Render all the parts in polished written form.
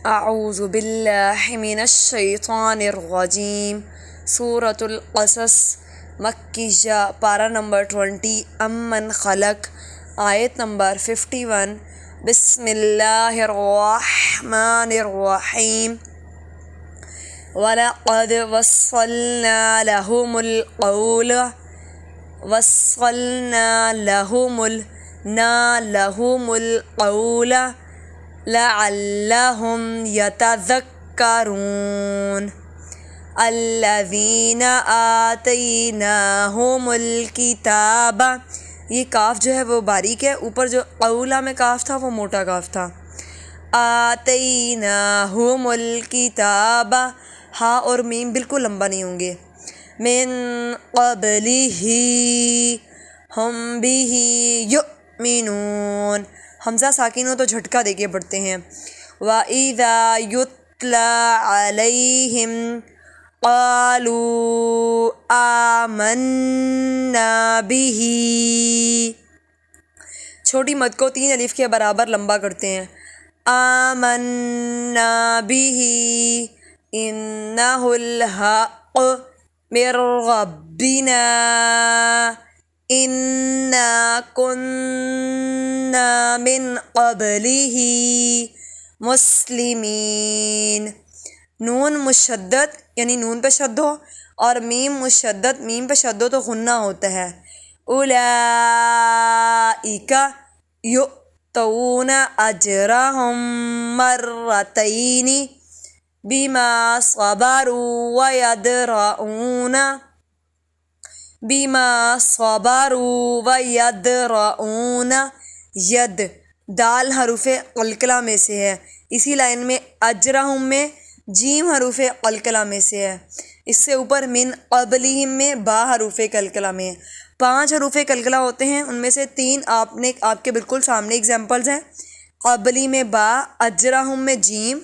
اعوذ باللہ من الشیطان الرجیم سورۃ القصص مکیہ پارہ نمبر 20 امن خلق آیت نمبر 51 بسم اللہ الرحمن الرحیم وَلَقَدْ وَصَّلْنَا لَهُمُ الْقَوْلَ لَعَلَّهُمْ يَتَذَكَّرُونَ الَّذِينَ آتَيْنَاهُمُ الْكِتَابَ، یہ کاف جو ہے وہ باریک ہے، اوپر جو قولا میں کاف تھا وہ موٹا کاف تھا۔ آتَيْنَاهُمُ الْكِتَابَ، ہا اور میم بالکل لمبا نہیں ہوں گے۔ من قبلہ ہم بہ یؤمنون، حمزہ ساکن ہو تو جھٹکا دے کے پڑھتے ہیں۔ وَإِذَا يُتْلَى عَلَيْهِمْ قَالُوا آمَنَّا بِهِ، چھوٹی مد کو 3 الف کے برابر لمبا کرتے ہیں۔ آمَنَّا بِهِ إِنَّهُ الْحَقُّ مِن رَّبِّنَا إِنَّا كُنَّا مِن قَبْلِهِ مُسْلِمِينَ، نون مشدد یعنی نون پہ شد ہو اور میم مشدد میم پہ شد ہو تو غنہ ہوتا ہے۔ اولئک یؤتون اجرہم مرتین بما صبروا ویدرؤون ید، دال حروف قلقلہ میں سے ہے، اسی لائن میں اجرہم میں جیم حروف قلقلہ میں سے ہے، اس سے اوپر من قبلہم میں با حروف قلقلہ میں ہے۔ 5 حروف قلقلہ ہوتے ہیں، ان میں سے 3 آپ کے بالکل سامنے ایگزامپلز ہیں۔ قبلی میں با، اجرہم میں جیم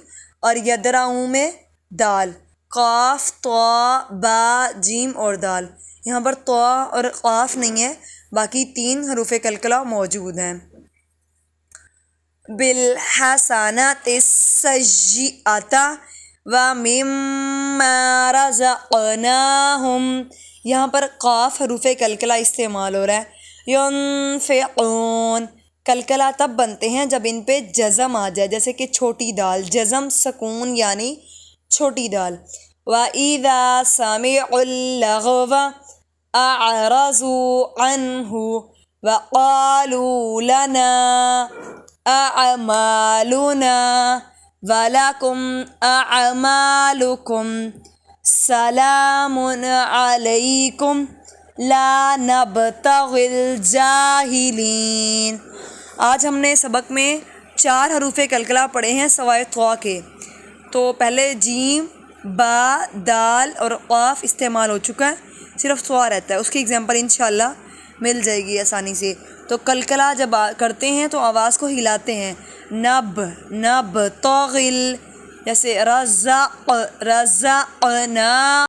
اور یدرؤون میں دال، قاف طا با جیم اور دال۔ یہاں پر طا اور قاف نہیں ہے، باقی 3 حروف قلقلہ موجود ہیں۔ بالحسنۃ السیئۃ ومما رزقناہم، یہاں پر قاف حروف قلقلہ استعمال ہو رہا ہے۔ ینفقون، قلقلہ تب بنتے ہیں جب ان پہ جزم آ جائے، جیسے کہ چھوٹی دال، جزم سکون یعنی چھوٹی دال۔ وَإِذَا سَمِعُوا اللَّغْوَ أَعْرَضُوا عَنْهُ وَقَالُوا لَنَا أَعْمَالُنَا وَلَكُمْ أَعْمَالُكُمْ سَلَامٌ عَلَيْكُمْ لَا نَبْتَغِي الْجَاهِلِينَ۔ آج ہم نے سبق میں 4 حروف قلقلہ پڑھے ہیں سوائے طا کے، تو پہلے جیم با دال اور قاف استعمال ہو چکا ہے، صرف طا رہتا ہے، اس کی ایگزامپل انشاءاللہ مل جائے گی آسانی سے۔ تو قلقلہ جب کرتے ہیں تو آواز کو ہلاتے ہیں، نب طاغل، جیسے رزقنا